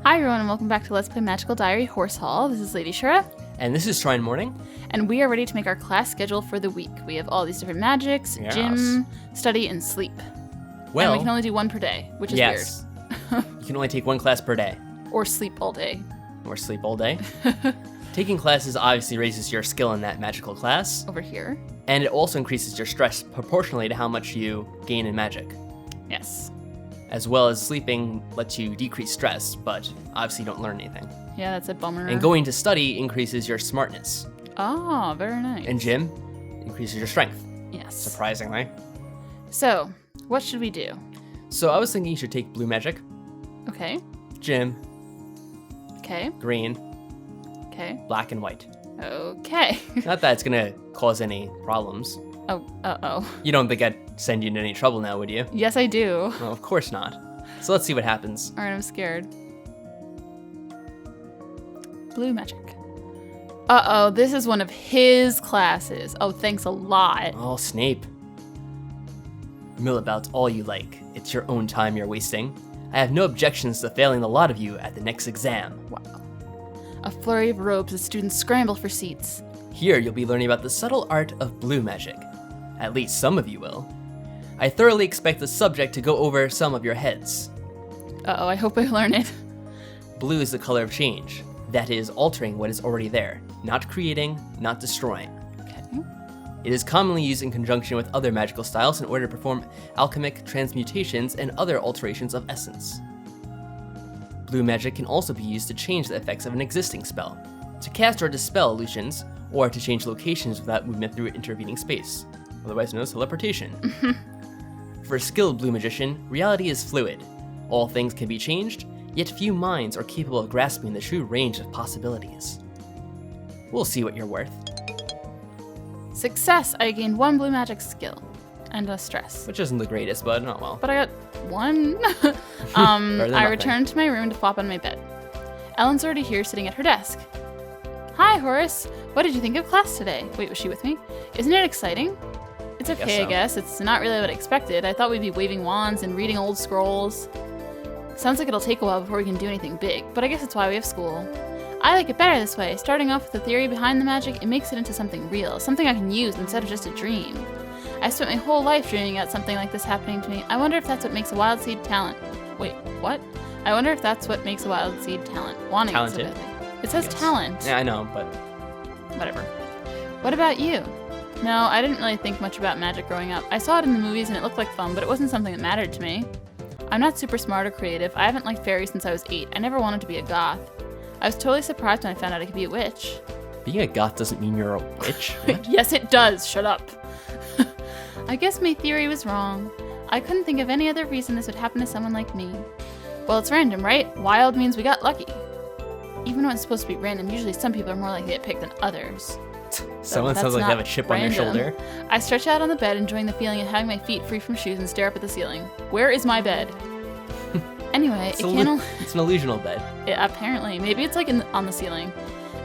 Hi everyone and welcome back to Let's Play Magical Diary Horse Hall. This is Lady Shura. And this is tryinmorning. And we are ready to make our class schedule for the week. We have all these different magics, gym, study, and sleep. Well, and we can only do one per day, which is weird. You can only take one class per day. Or sleep all day. Or sleep all day. Taking classes obviously raises your skill in that magical class. Over here. And it also increases your stress proportionally to how much you gain in magic. Yes. As well as sleeping lets you decrease stress, but obviously you don't learn anything. Yeah, that's a bummer. And going to study increases your smartness. Oh, very nice. And gym increases your strength. Yes. Surprisingly. So, what should we do? So I was thinking you should take blue magic. Okay. Gym. Okay. Green. Okay. Black and white. Okay. Not that it's gonna cause any problems. Oh, uh-oh. You don't think I'd send you into any trouble now, would you? Yes, I do. Well, of course not. So let's see what happens. Alright, I'm scared. Blue magic. Uh-oh, this is one of his classes. Oh, thanks a lot. Oh, Snape. Mill about all you like. It's your own time you're wasting. I have no objections to failing the lot of you at the next exam. Wow. A flurry of robes as students scramble for seats. Here you'll be learning about the subtle art of blue magic. At least some of you will. I thoroughly expect the subject to go over some of your heads. Uh-oh, I hope I learn it. Blue is the color of change. That is, altering what is already there. Not creating, not destroying. Okay. It is commonly used in conjunction with other magical styles in order to perform alchemic transmutations and other alterations of essence. Blue magic can also be used to change the effects of an existing spell, to cast or dispel illusions, or to change locations without movement through intervening space, otherwise known as teleportation. For a skilled blue magician, reality is fluid. All things can be changed, yet few minds are capable of grasping the true range of possibilities. We'll see what you're worth. Success! I gained 1 blue magic skill. And a stress. Which isn't the greatest, but not well. But I got 1. I returned to my room to flop on my bed. Ellen's already here sitting at her desk. Hi, Horace. What did you think of class today? Wait, was she with me? Isn't it exciting? It's okay, I guess. It's not really what I expected. I thought we'd be waving wands and reading old scrolls. Sounds like it'll take a while before we can do anything big, but I guess it's why we have school. I like it better this way. Starting off with the theory behind the magic, it makes it into something real, something I can use instead of just a dream. I spent my whole life dreaming about something like this happening to me. I wonder if that's what makes a wild seed talent. Wait, what? I wonder if that's what makes a wild seed talent. Wanting Talented. It so badly. It says talent. Yeah, I know, but... Whatever. What about you? No, I didn't really think much about magic growing up. I saw it in the movies and it looked like fun, but it wasn't something that mattered to me. I'm not super smart or creative. I haven't liked fairies since I was 8. I never wanted to be a goth. I was totally surprised when I found out I could be a witch. Being a goth doesn't mean you're a witch. Yes, it does. Shut up. I guess my theory was wrong. I couldn't think of any other reason this would happen to someone like me. Well, it's random, right? Wild means we got lucky. Even when it's supposed to be random, usually some people are more likely to get picked than others. Someone sounds like they have a chip on their shoulder. I stretch out on the bed, enjoying the feeling of having my feet free from shoes and stare up at the ceiling. Where is my bed? Anyway, it's an illusional bed. Apparently. Maybe it's like on the ceiling.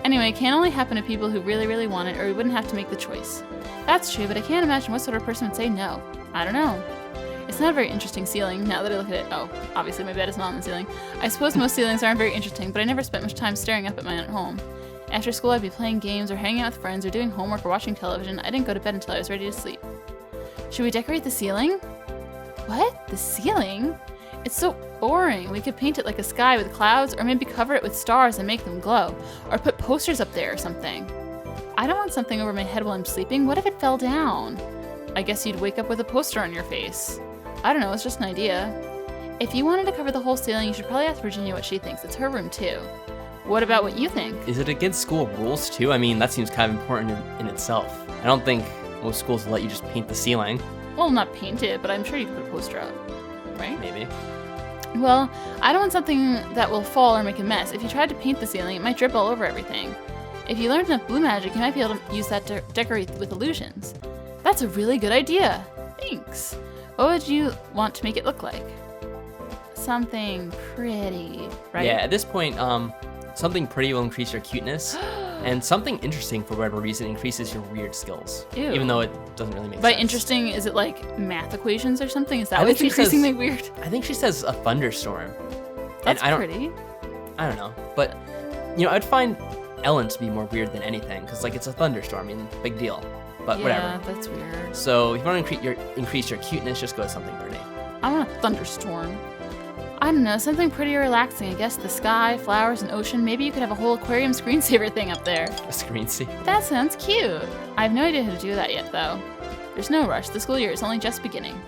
Anyway, it can only happen to people who really, really want it, or we wouldn't have to make the choice. That's true, but I can't imagine what sort of person would say no. I don't know. It's not a very interesting ceiling, now that I look at it. Oh, obviously my bed is not on the ceiling. I suppose most ceilings aren't very interesting, but I never spent much time staring up at mine at home. After school, I'd be playing games or hanging out with friends or doing homework or watching television. I didn't go to bed until I was ready to sleep. Should we decorate the ceiling? What? The ceiling? It's so boring. We could paint it like a sky with clouds, or maybe cover it with stars and make them glow, or put posters up there or something. I don't want something over my head while I'm sleeping. What if it fell down? I guess you'd wake up with a poster on your face. I don't know, it's just an idea. If you wanted to cover the whole ceiling, you should probably ask Virginia what she thinks. It's her room too. What about what you think? Is it against school rules too? I mean, that seems kind of important in itself. I don't think most schools will let you just paint the ceiling. Well, not paint it, but I'm sure you could put a poster up, right? Maybe. Well, I don't want something that will fall or make a mess. If you tried to paint the ceiling, it might drip all over everything. If you learned enough blue magic, you might be able to use that to decorate with illusions. That's a really good idea. Thanks. What would you want to make it look like? Something pretty, right? Yeah, at this point, something pretty will increase your cuteness, and something interesting for whatever reason increases your weird skills. Ew. Even though it doesn't really make By sense. interesting, is it like math equations or something? Is that what's increasingly weird? I think she says a thunderstorm. That's pretty. I don't know. But, I'd find Ellen to be more weird than anything, because, it's a thunderstorm. I mean, big deal. But whatever. Yeah, that's weird. So if you want to increase your cuteness, just go with something pretty. I want a thunderstorm. I don't know, something pretty relaxing. I guess the sky, flowers, and ocean. Maybe you could have a whole aquarium screensaver thing up there. A screensaver? That sounds cute. I have no idea how to do that yet, though. There's no rush. The school year is only just beginning.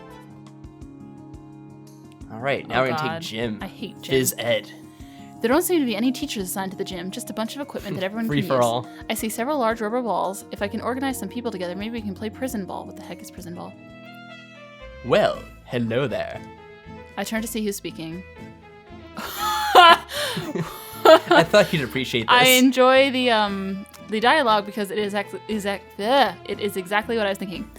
All right, now we're going to take gym. I hate gym. Phys ed. There don't seem to be any teachers assigned to the gym, just a bunch of equipment that everyone can use. Free for all. I see several large rubber balls. If I can organize some people together, maybe we can play prison ball. What the heck is prison ball? Well, hello there. I turn to see who's speaking. I thought you'd appreciate this. I enjoy the dialogue because it is exactly what I was thinking.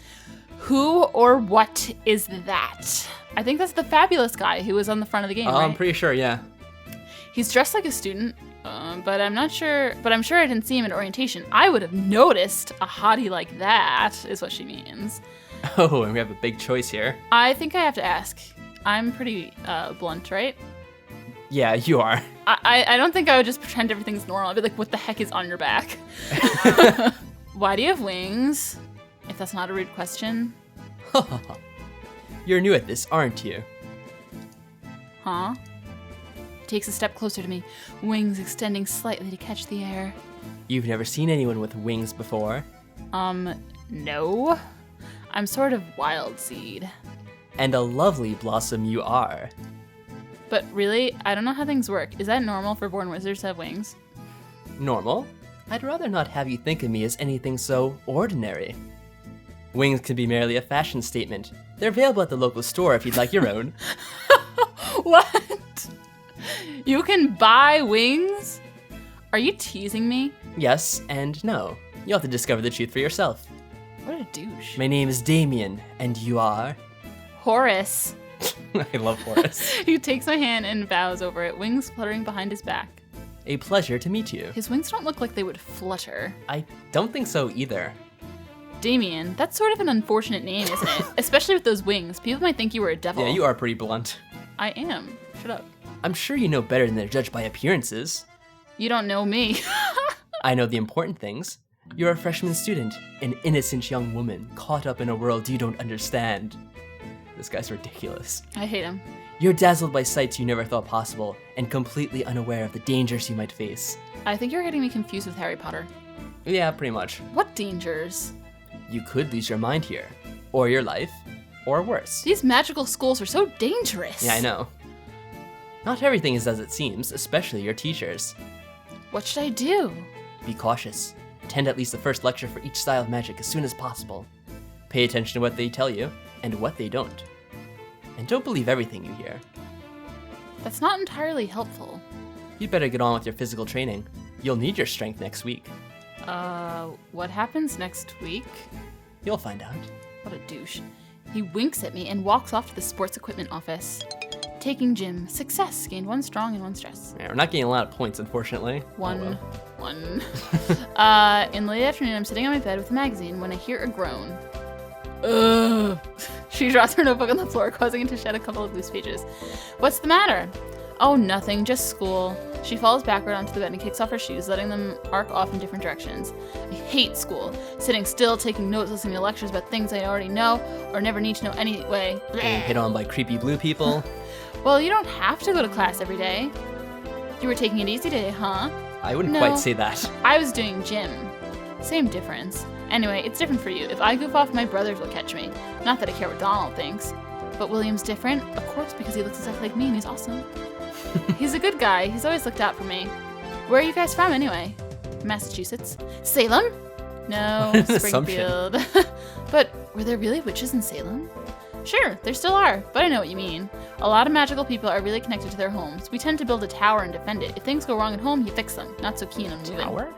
Who or what is that? I think that's the fabulous guy who was on the front of the game, right? I'm pretty sure, yeah. He's dressed like a student, but I'm not sure. But I'm sure I didn't see him at orientation. I would have noticed a hottie like that, is what she means. Oh, and we have a big choice here. I think I have to ask. I'm pretty blunt, right? Yeah, you are. I don't think I would just pretend everything's normal. I'd be like, what the heck is on your back? Why do you have wings? If that's not a rude question. You're new at this, aren't you? Huh? Takes a step closer to me, wings extending slightly to catch the air. You've never seen anyone with wings before? No. I'm sort of wild seed. And a lovely blossom you are. But really, I don't know how things work. Is that normal for born wizards to have wings? Normal? I'd rather not have you think of me as anything so ordinary. Wings can be merely a fashion statement. They're available at the local store if you'd like your own. What? You can buy wings? Are you teasing me? Yes and no. You'll have to discover the truth for yourself. What a douche. My name is Damien, and you are? Horace. I love Horace. He takes my hand and bows over it, wings fluttering behind his back. A pleasure to meet you. His wings don't look like they would flutter. I don't think so either. Damien, that's sort of an unfortunate name, isn't it? Especially with those wings. People might think you were a devil. Yeah, you are pretty blunt. I am. Shut up. I'm sure you know better than to judge by appearances. You don't know me. I know the important things. You're a freshman student, an innocent young woman caught up in a world you don't understand. This guy's ridiculous. I hate him. You're dazzled by sights you never thought possible, and completely unaware of the dangers you might face. I think you're getting me confused with Harry Potter. Yeah, pretty much. What dangers? You could lose your mind here, or your life, or worse. These magical schools are so dangerous. Yeah, I know. Not everything is as it seems, especially your teachers. What should I do? Be cautious. Attend at least the first lecture for each style of magic as soon as possible. Pay attention to what they tell you, and what they don't. And don't believe everything you hear. That's not entirely helpful. You'd better get on with your physical training. You'll need your strength next week. What happens next week? You'll find out. What a douche. He winks at me and walks off to the sports equipment office. Taking gym. Success. Gained 1 strong and 1 stress. Yeah, we're not getting a lot of points, unfortunately. One. In late afternoon, I'm sitting on my bed with a magazine when I hear a groan. Ugh. She drops her notebook on the floor, causing it to shed a couple of loose pages. What's the matter? Oh, nothing, just school. She falls backward onto the bed and kicks off her shoes, letting them arc off in different directions. I hate school. Sitting still, taking notes, listening to lectures about things I already know or never need to know anyway. Being hit on by creepy blue people. Well, you don't have to go to class every day. You were taking it easy today, huh? I wouldn't quite say that. I was doing gym. Same difference. Anyway, it's different for you. If I goof off, my brothers will catch me. Not that I care what Donald thinks. But William's different, of course, because he looks exactly like me and he's awesome. He's a good guy. He's always looked out for me. Where are you guys from, anyway? Massachusetts? Salem? No, Springfield. But were there really witches in Salem? Sure, there still are, but I know what you mean. A lot of magical people are really connected to their homes. We tend to build a tower and defend it. If things go wrong at home, you fix them. Not so keen on moving. Tower?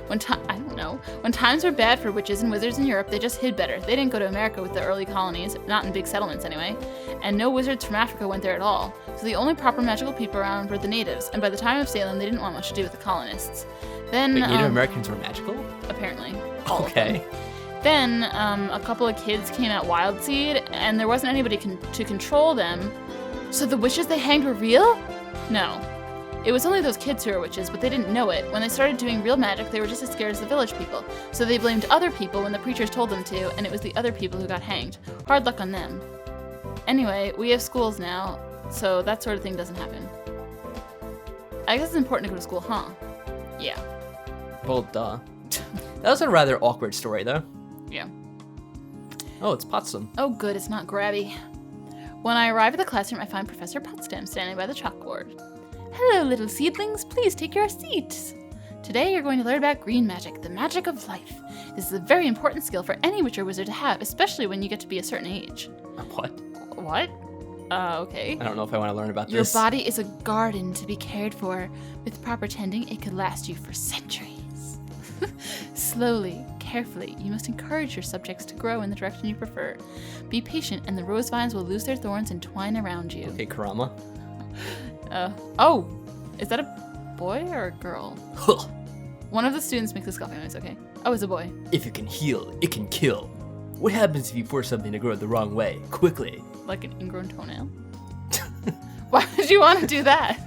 I don't know. When times were bad for witches and wizards in Europe, they just hid better. They didn't go to America with the early colonies, not in big settlements anyway. And no wizards from Africa went there at all. So the only proper magical people around were the natives, and by the time of Salem, they didn't want much to do with the colonists. Then Wait, Native Americans were magical? Apparently. Okay. Then a couple of kids came out wild seed, and there wasn't anybody to control them. So the witches they hanged were real? No. It was only those kids who were witches, but they didn't know it. When they started doing real magic, they were just as scared as the village people. So they blamed other people when the preachers told them to, and it was the other people who got hanged. Hard luck on them. Anyway, we have schools now, so that sort of thing doesn't happen. I guess it's important to go to school, huh? Yeah. Well, duh. That was a rather awkward story, though. Yeah. Oh, it's Potsdam. Oh good, it's not grabby. When I arrive at the classroom, I find Professor Potsdam standing by the chalkboard. Hello, little seedlings. Please take your seats. Today you're going to learn about green magic, the magic of life. This is a very important skill for any witch or wizard to have, especially when you get to be a certain age. What? What? Okay. I don't know if I want to learn about Your this. body is a garden to be cared for. With proper tending, it could last you for centuries. Slowly, carefully, you must encourage your subjects to grow in the direction you prefer. Be patient, and the rose vines will lose their thorns and twine around you. Okay, Karama. Oh, is that a boy or a girl? Huh. One of the students makes a scoffing noise, okay. Oh, it's a boy. If it can heal, it can kill. What happens if you force something to grow the wrong way, quickly? Like an ingrown toenail? Why would you want to do that?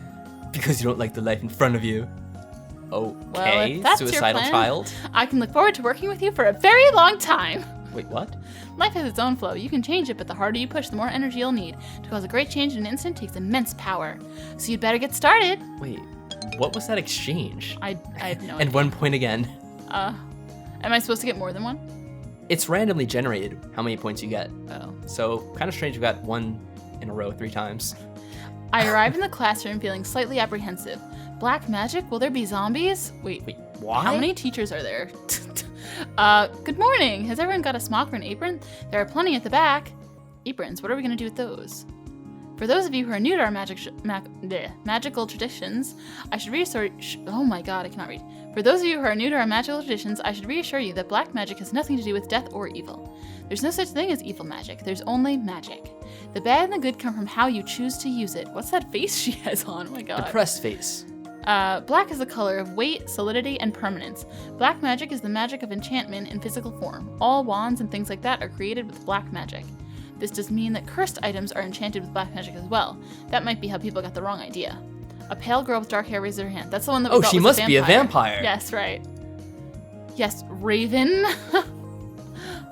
Because you don't like the life in front of you. Well, Okay, if that's your suicidal plan, child. I can look forward to working with you for a very long time. Wait, what? Life has its own flow. You can change it, but the harder you push, the more energy you'll need. To cause a great change in an instant takes immense power. So you'd better get started. Wait, what was that exchange? I have no And idea. 1 point again. Am I supposed to get more than one? It's randomly generated how many points you get. Oh. So, kind of strange you got 1 in a row 3 times. I arrive in the classroom feeling slightly apprehensive. Black magic? Will there be zombies? Wait, Why? how many teachers are there? Good morning. Has everyone got a smock or an apron? There are plenty at the back. Aprons, what are we going to do with those? For those of you who are new to our magical traditions, I should reassure oh my god, I cannot read. For those of you who are new to our magical traditions, I should reassure you that black magic has nothing to do with death or evil. There's no such thing as evil magic. There's only magic. The bad and the good come from how you choose to use it. What's that face she has on? Oh my god. Depressed face. Black is the color of weight, solidity, and permanence. Black magic is the magic of enchantment in physical form. All wands and things like that are created with black magic. This does mean that cursed items are enchanted with black magic as well. That might be how people got the wrong idea. A pale girl with dark hair raises her hand. That's the one that we thought she was must be a vampire. Yes, right. Yes, Raven.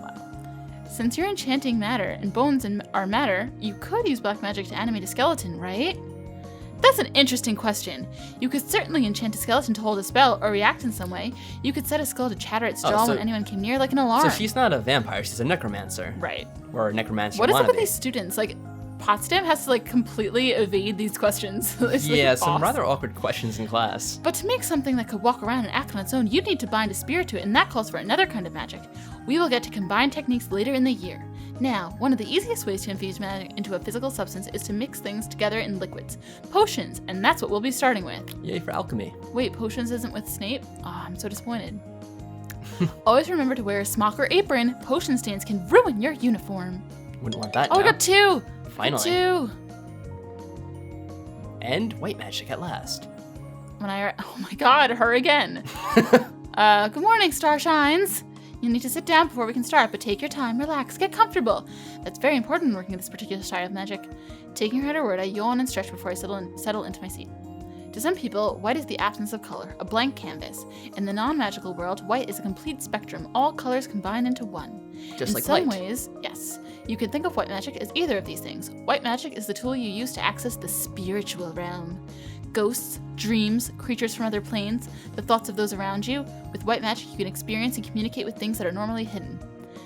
Wow. Since you're enchanting matter and bones are matter, you could use black magic to animate a skeleton, right? That's an interesting question. You could certainly enchant a skeleton to hold a spell or react in some way. You could set a skull to chatter its jaw when anyone came near, like an alarm. So she's not a vampire, she's a necromancer. Right. Or a necromancer What is up with wannabe. these students? Like, Potsdam has to, like, completely evade these questions. It's, like, Yeah, some boss. rather awkward questions in class. But to make something that could walk around and act on its own, you'd need to bind a spirit to it, and that calls for another kind of magic. We will get to combine techniques later in the year. Now, one of the easiest ways to infuse magic into a physical substance is to mix things together in liquids. Potions, and that's what we'll be starting with. Yay for alchemy. Wait, potions isn't with Snape? Oh, I'm so disappointed. Always remember to wear a smock or apron. Potion stains can ruin your uniform. Wouldn't want that Oh, now. I got 2! Finally. 2! And white magic at last. Oh my god, her again. Good morning, Starshines. You'll need to sit down before we can start, but take your time, relax, get comfortable. That's very important when working with this particular style of magic. Taking her at her word, I yawn and stretch before I settle into my seat. To some people, white is the absence of color, a blank canvas. In the non-magical world, white is a complete spectrum, all colors combined into one. Just like In some light. ways, yes. You could think of white magic as either of these things. White magic is the tool you use to access the spiritual realm. Ghosts, dreams, creatures from other planes, the thoughts of those around you. With white magic, you can experience and communicate with things that are normally hidden.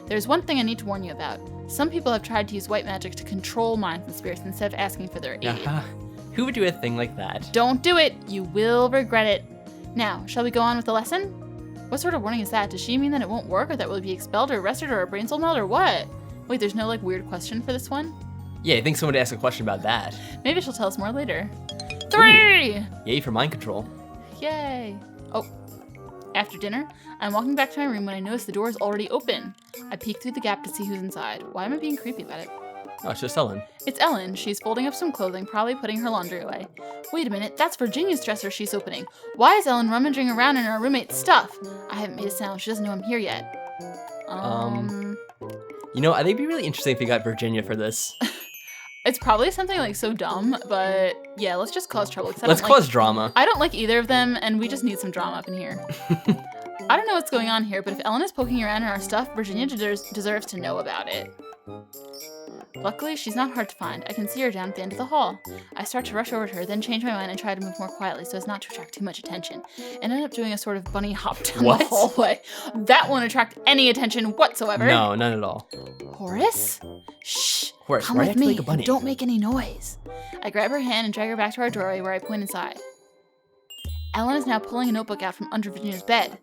There's one thing I need to warn you about. Some people have tried to use white magic to control minds and spirits instead of asking for their aid. Who would do a thing like that? Don't do it! You will regret it. Now, shall we go on with the lesson? What sort of warning is that? Does she mean that it won't work, or that we'll be expelled or arrested or our brains will melt, or what? Wait, there's no, like, weird question for this one? Yeah, I think someone would ask a question about that. Maybe she'll tell us more later. 3! Yay for mind control. Yay! Oh. After dinner, I'm walking back to my room when I notice the door is already open. I peek through the gap to see who's inside. Why am I being creepy about it? Oh, it's just Ellen. It's Ellen. She's folding up some clothing, probably putting her laundry away. Wait a minute, that's Virginia's dresser she's opening. Why is Ellen rummaging around in our roommate's stuff? I haven't made a sound. She doesn't know I'm here yet. You know, I think it'd be really interesting if we got Virginia for this. It's probably something like so dumb, but Yeah, let's just cause trouble. Let's cause drama. I don't like either of them, and we just need some drama up in here. I don't know what's going on here, but if Ellen is poking around in our stuff, Virginia deserves to know about it. Luckily, she's not hard to find. I can see her down at the end of the hall. I start to rush over to her, then change my mind and try to move more quietly so as not to attract too much attention, and end up doing a sort of bunny hop down the hallway. That won't attract any attention whatsoever. No, none at all. Horace? Shh. Horace, Come why do you with have to me. make a bunny? Don't make any noise. I grab her hand and drag her back to our doorway where I point inside. Ellen is now pulling a notebook out from under Virginia's bed.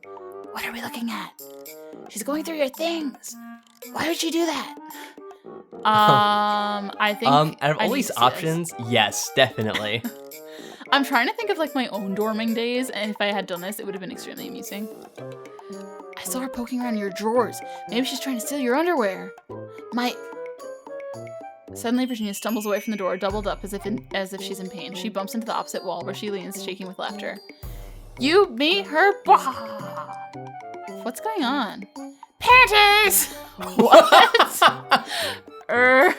What are we looking at? She's going through your things. Why would she do that? I think. Out of all these options, yes, definitely. I'm trying to think of like my own dorming days, and if I had done this, it would have been extremely amusing. I saw her poking around your drawers. Maybe she's trying to steal your underwear. Suddenly, Virginia stumbles away from the door, doubled up as if she's in pain. She bumps into the opposite wall, where she leans, shaking with laughter. You, me, her, bah! What's going on? Panties! What? Oh,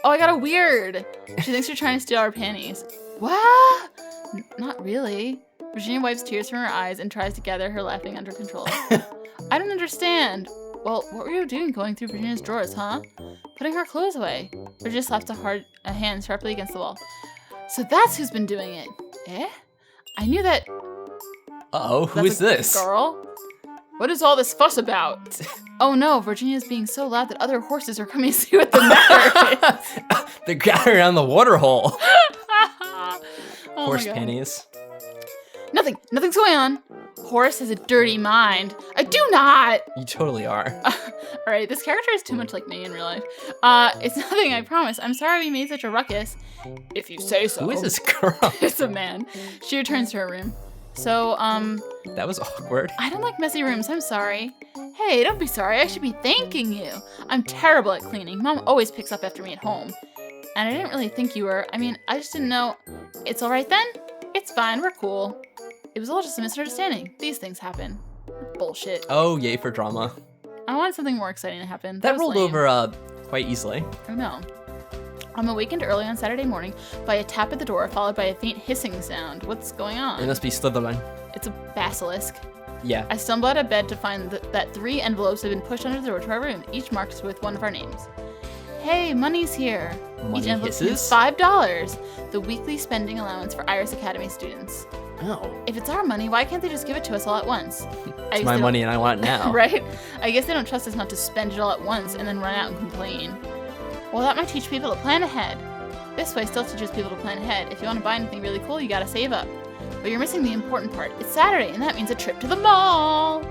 I got a weird. She thinks you're trying to steal our panties. What? Not really. Virginia wipes tears from her eyes and tries to gather her laughing under control. I don't understand. Well, what were you doing going through Virginia's drawers, huh? Putting her clothes away. Virginia slaps a hand sharply against the wall. So that's who's been doing it. Eh? I knew that. Uh-oh, who is this? Girl? What is all this fuss about? Oh no, Virginia's being so loud that other horses are coming to see what the matter is. They're gathering around the water hole. Oh Horse panties. Nothing's going on. Horace has a dirty mind. I do not. You totally are. Alright, this character is too much like me in real life. It's nothing, I promise. I'm sorry we made such a ruckus. If you say so. Who is this girl? It's a man. She returns to her room. So, That was awkward. I don't like messy rooms, I'm sorry. Hey, don't be sorry, I should be thanking you. I'm terrible at cleaning. Mom always picks up after me at home. And I didn't really think you were. I mean, I just didn't know. It's alright then? It's fine, we're cool. It was all just a misunderstanding. These things happen. Bullshit. Oh, yay for drama. I wanted something more exciting to happen. That was rolled lame. over quite easily. Oh no. I'm awakened early on Saturday morning by a tap at the door, followed by a faint hissing sound. What's going on? It must be Slytherin. It's a basilisk. Yeah. I stumble out of bed to find that 3 envelopes have been pushed under the door to our room, each marked with one of our names. Hey, money's here. Money Each envelope hisses? is $5, the weekly spending allowance for Iris Academy students. Oh. If it's our money, why can't they just give it to us all at once? It's my money and I want it now. Right? I guess they don't trust us not to spend it all at once and then run out and complain. Well, that might teach people to plan ahead. This way still teaches people to plan ahead. If you want to buy anything really cool, you gotta save up. But you're missing the important part. It's Saturday, and that means a trip to the mall!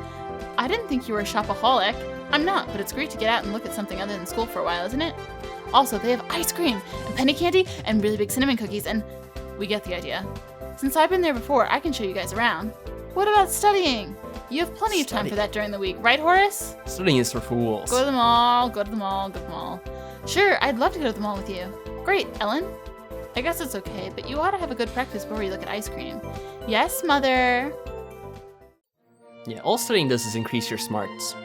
I didn't think you were a shopaholic. I'm not, but it's great to get out and look at something other than school for a while, isn't it? Also, they have ice cream, and penny candy, and really big cinnamon cookies, and we get the idea. Since I've been there before, I can show you guys around. What about studying? You have plenty of time for that during the week, right, Horace? Studying is for fools. Go to the mall, go to the mall, go to the mall. Sure, I'd love to go to the mall with you. Great, Ellen. I guess it's okay, but you ought to have a good practice before you look at ice cream. Yes, Mother. Yeah, all studying does is increase your smarts.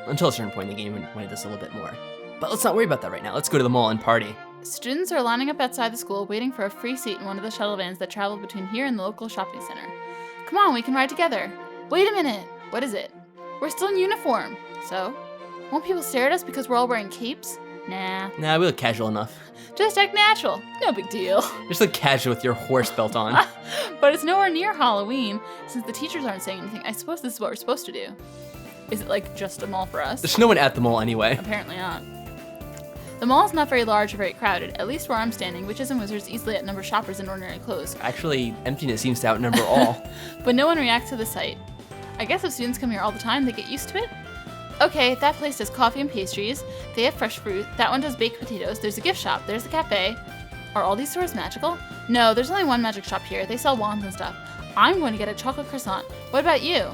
Until a certain point in the game when it does a little bit more. But let's not worry about that right now. Let's go to the mall and party. Students are lining up outside the school waiting for a free seat in one of the shuttle vans that travel between here and the local shopping center. Come on, we can ride together. Wait a minute. What is it? We're still in uniform. So? Won't people stare at us because we're all wearing capes? Nah. Nah, we look casual enough. Just act natural. No big deal. Just look casual with your horse belt on. But it's nowhere near Halloween. Since the teachers aren't saying anything, I suppose this is what we're supposed to do. Is it like just a mall for us? There's no one at the mall anyway. Apparently not. The mall is not very large or very crowded, at least where I'm standing, witches and wizards easily outnumber shoppers in ordinary clothes. Actually, emptiness seems to outnumber all. But no one reacts to the sight. I guess if students come here all the time, they get used to it? Okay, that place does coffee and pastries. They have fresh fruit. That one does baked potatoes. There's a gift shop. There's a cafe. Are all these stores magical? No, there's only one magic shop here. They sell wands and stuff. I'm going to get a chocolate croissant. What about you?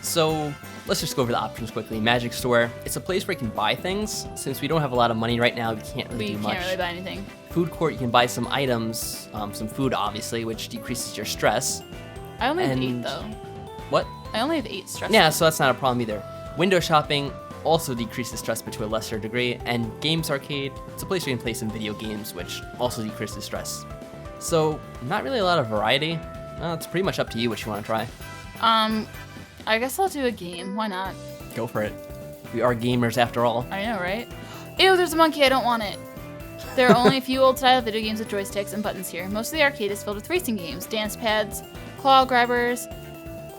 So, let's just go over the options quickly. Magic store. It's a place where you can buy things. Since we don't have a lot of money right now, we can't really do much. We can't really buy anything. Food court, you can buy some items, some food obviously, which decreases your stress. I only have 8 though. What? I only have 8 stress. Yeah, so that's not a problem either. Window shopping, also decreases stress but to a lesser degree, and Games Arcade, it's a place where you can play some video games, which also decreases stress. So, not really a lot of variety. It's pretty much up to you what you want to try. I guess I'll do a game. Why not? Go for it. We are gamers after all. I know, right? Ew, there's a monkey. I don't want it. There are only a few old-style video games with joysticks and buttons here. Most of the arcade is filled with racing games, dance pads, claw grabbers,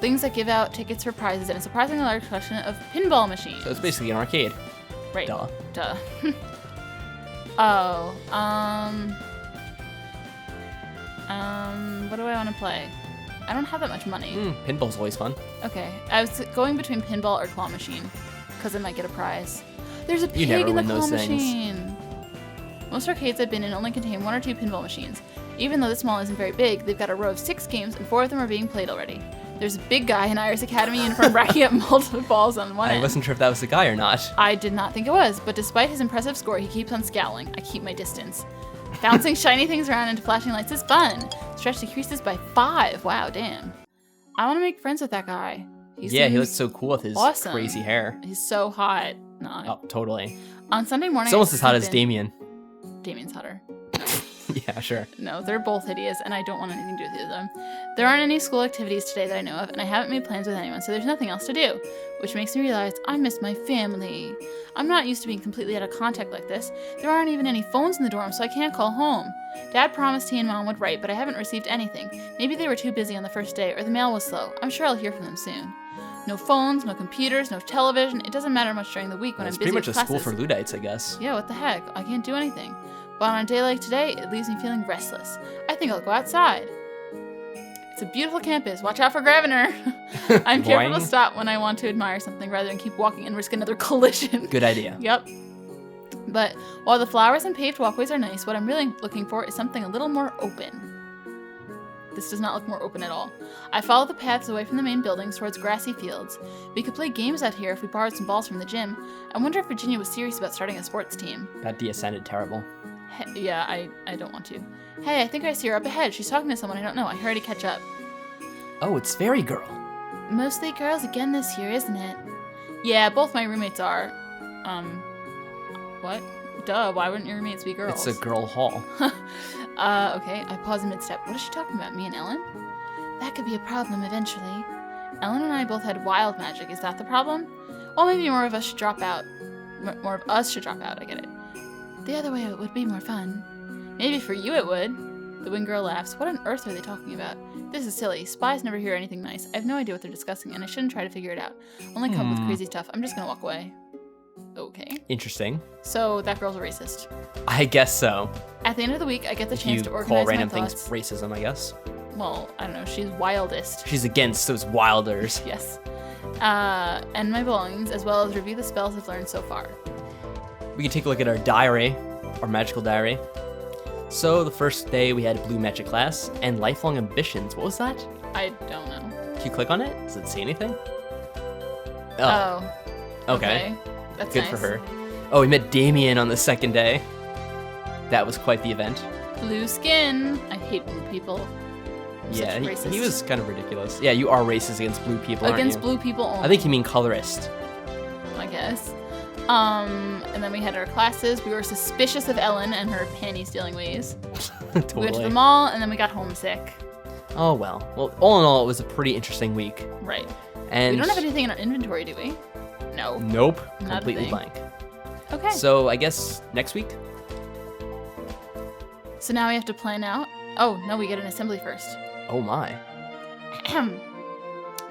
things that give out tickets for prizes, and a surprisingly large collection of pinball machines. So it's basically an arcade. Right. Duh. Oh, what do I want to play? I don't have that much money. Pinball's always fun. Okay, I was going between pinball or claw machine, because I might get a prize. There's a pig never in the win claw those things. machine. Most arcades I've been in only contain 1 or 2 pinball machines. Even though this mall isn't very big, they've got a row of 6 games, and 4 of them are being played already. There's a big guy in Iris Academy uniform racking up multiple balls on one end. I wasn't sure if that was the guy or not. I did not think it was, but despite his impressive score, he keeps on scowling. I keep my distance. Bouncing shiny things around into flashing lights is fun. Stretch decreases by 5. Wow, damn. I want to make friends with that guy. He looks so cool with his awesome. crazy hair. He's so hot. No. Oh, totally. On Sunday morning, It's almost as hot as Damien. Damien's hotter. Yeah, sure. No, they're both hideous, and I don't want anything to do with either of them. There aren't any school activities today that I know of, and I haven't made plans with anyone, so there's nothing else to do, which makes me realize I miss my family. I'm not used to being completely out of contact like this. There aren't even any phones in the dorm, so I can't call home. Dad promised he and Mom would write, but I haven't received anything. Maybe they were too busy on the first day, or the mail was slow. I'm sure I'll hear from them soon. No phones, no computers, no television. It doesn't matter much during the week when I'm busy with It's pretty much a classes. school for Luddites, I guess. Yeah, what the heck? I can't do anything. But on a day like today, it leaves me feeling restless. I think I'll go outside. It's a beautiful campus. Watch out for Gravener. I'm careful to stop when I want to admire something rather than keep walking and risk another collision. Good idea. Yep. But while the flowers and paved walkways are nice, what I'm really looking for is something a little more open. This does not look more open at all. I follow the paths away from the main buildings towards grassy fields. We could play games out here if we borrowed some balls from the gym. I wonder if Virginia was serious about starting a sports team. That idea sounded terrible. Yeah, I don't want to. Hey, I think I see her up ahead. She's talking to someone I don't know. I heard to catch up. Oh, it's Fairy Girl. Mostly girls again this year, isn't it? Yeah, both my roommates are. What? Duh, why wouldn't your roommates be girls? It's a girl hall. Okay, I pause in mid-step. What is she talking about, me and Ellen? That could be a problem eventually. Ellen and I both had wild magic. Is that the problem? Well, maybe more of us should drop out. More of us should drop out, I get it. The other way it would be more fun. Maybe for you it would. The wing girl laughs. What on earth are they talking about? This is silly. Spies never hear anything nice. I have no idea what they're discussing, and I shouldn't try to figure it out. Only come up with crazy stuff. I'm just gonna walk away. Okay. Interesting. So that girl's a racist. I guess so. At the end of the week, I get the If chance you to call organize my random thoughts. things racism, I guess. Well, I don't know. She's wildest. She's against those wilders. Yes. And my belongings, as well as review the spells I've learned so far. We can take a look at our diary, our magical diary. So the first day we had Blue Magic class and Lifelong Ambitions. What was that? I don't know. Can you click on it? Does it say anything? Oh. Okay. That's Good nice. for her. Oh, we met Damien on the second day. That was quite the event. Blue skin. I hate blue people. I'm Yeah, such a racist. he was kind of ridiculous. Yeah, you are racist against blue people, aren't Against you? blue people only. I think you mean colorist. I guess. And then we had our classes. We were suspicious of Ellen and her panty-stealing ways. Totally. We went to the mall, and then we got homesick. Oh, well. Well, all in all, it was a pretty interesting week. Right. And We don't have anything in our inventory, do we? No. Nope. Not a Completely thing. blank. Okay. So I guess next week? So now we have to plan out. Oh, no, we get an assembly first. Oh my.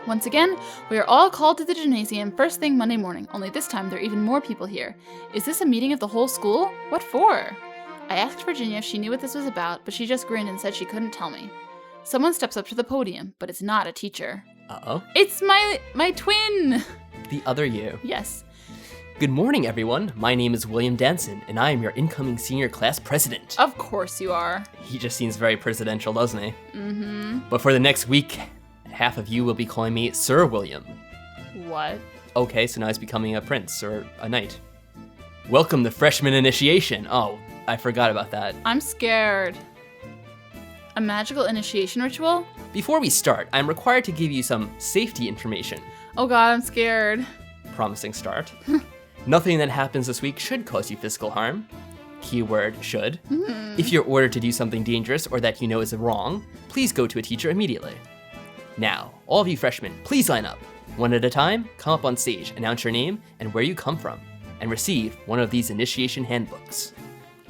Once again, we are all called to the gymnasium first thing Monday morning, only this time there are even more people here. Is this a meeting of the whole school? What for? I asked Virginia if she knew what this was about, but she just grinned and said she couldn't tell me. Someone steps up to the podium, but it's not a teacher. Uh-oh. It's my twin! The other you. Yes. Good morning, everyone. My name is William Danson, and I am your incoming senior class president. Of course you are. He just seems very presidential, doesn't he? Mm-hmm. But for the next week, half of you will be calling me Sir William. What? Okay, so now he's becoming a prince or a knight. Welcome to freshman initiation. Oh, I forgot about that. I'm scared. A magical initiation ritual? Before we start, I'm required to give you some safety information. Oh god, I'm scared. Promising start. Nothing that happens this week should cause you physical harm. Keyword should. If you're ordered to do something dangerous or that you know is wrong, please go to a teacher immediately. Now, all of you freshmen, please line up. One at a time, come up on stage, announce your name and where you come from, and receive one of these initiation handbooks.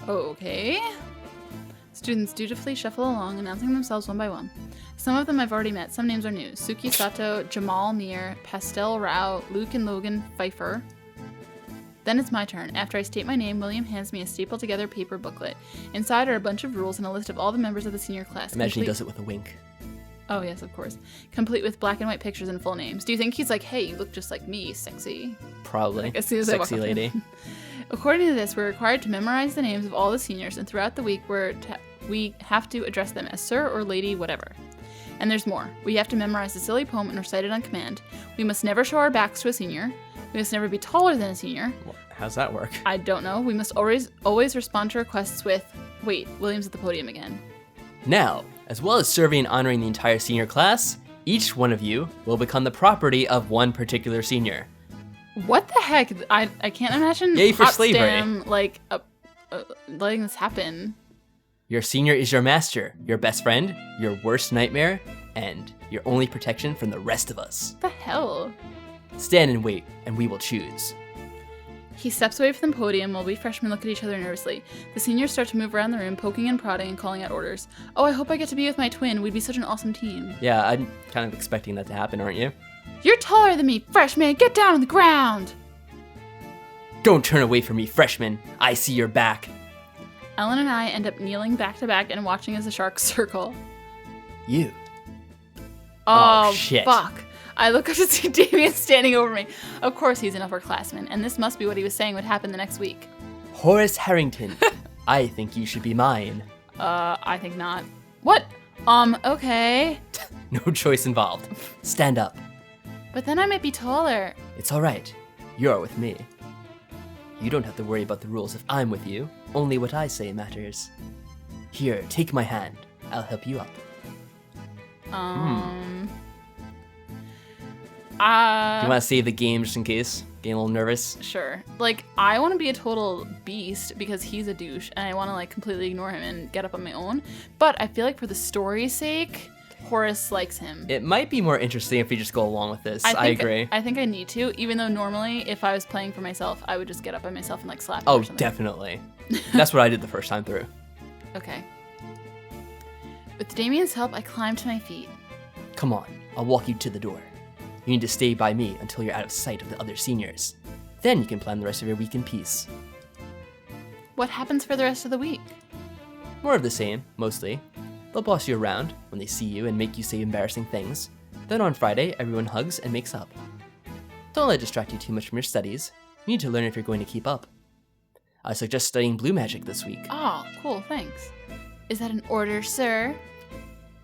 Okay. Students dutifully shuffle along, announcing themselves one by one. Some of them I've already met. Some names are new. Suki Sato, Jamal Mir, Pastel Rao, Luke and Logan Pfeiffer. Then it's my turn. After I state my name, William hands me a stapled together paper booklet. Inside are a bunch of rules and a list of all the members of the senior class. Imagine he does it with a wink. Oh, yes, of course. Complete with black and white pictures and full names. Do you think he's like, hey, you look just like me, sexy? Probably. Like, as soon as Sexy I walk lady. According to this, we're required to memorize the names of all the seniors, and throughout the week, we have to address them as sir or lady, whatever. And there's more. We have to memorize a silly poem and recite it on command. We must never show our backs to a senior. We must never be taller than a senior. Well, how's that work? I don't know. We must always respond to requests with, wait, William's at the podium again. Now, as well as serving and honoring the entire senior class, each one of you will become the property of one particular senior. What the heck? I can't imagine Yay for slavery. Potsdam, like, letting this happen. Your senior is your master, your best friend, your worst nightmare, and your only protection from the rest of us. What the hell? Stand and wait, and we will choose. He steps away from the podium while we freshmen look at each other nervously. The seniors start to move around the room, poking and prodding and calling out orders. Oh, I hope I get to be with my twin. We'd be such an awesome team. Yeah, I'm kind of expecting that to happen, aren't you? You're taller than me, freshman. Get down on the ground. Don't turn away from me, freshman. I see your back. Ellen and I end up kneeling back to back and watching as the sharks circle. You. Oh, shit. Fuck. I look up to see Damien standing over me. Of course he's an upperclassman, and this must be what he was saying would happen the next week. Horace Harrington. I think you should be mine. I think not. What? Okay. No choice involved. Stand up. But then I might be taller. It's all right. You're with me. You don't have to worry about the rules if I'm with you. Only what I say matters. Here, take my hand. I'll help you up. You want to save the game just in case? Getting a little nervous? Sure. Like, I want to be a total beast because he's a douche, and I want to, like, completely ignore him and get up on my own. But I feel like for the story's sake, Horace likes him. It might be more interesting if we just go along with this. I agree. I think I need to, even though normally, if I was playing for myself, I would just get up on myself and, like, slap him Oh, or something. definitely. That's what I did the first time through. Okay. With Damien's help, I climb to my feet. Come on, I'll walk you to the door. You need to stay by me until you're out of sight of the other seniors. Then you can plan the rest of your week in peace. What happens for the rest of the week? More of the same, mostly. They'll boss you around when they see you and make you say embarrassing things. Then on Friday, everyone hugs and makes up. Don't let it distract you too much from your studies. You need to learn if you're going to keep up. I suggest studying blue magic this week. Oh, cool, thanks. Is that an order, sir?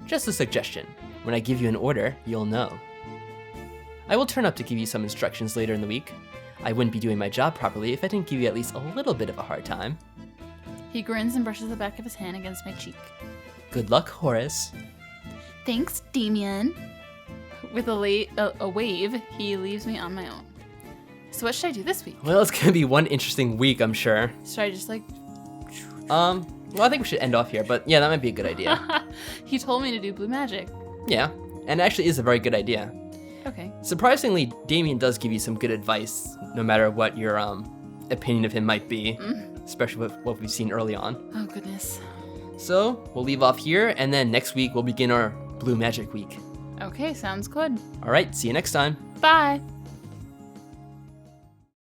Just a suggestion. When I give you an order, you'll know. I will turn up to give you some instructions later in the week. I wouldn't be doing my job properly if I didn't give you at least a little bit of a hard time. He grins and brushes the back of his hand against my cheek. Good luck, Horace. Thanks, Damien. With a wave, he leaves me on my own. So what should I do this week? Well, it's gonna be one interesting week, I'm sure. Should I just, like... Well, I think we should end off here, but yeah, that might be a good idea. He told me to do blue magic. Yeah, and it actually is a very good idea. Okay. Surprisingly, Damien does give you some good advice, no matter what your opinion of him might be, especially with what we've seen early on. Oh, goodness. So, we'll leave off here, and then next week we'll begin our Blue Magic Week. Okay, sounds good. Alright, see you next time. Bye.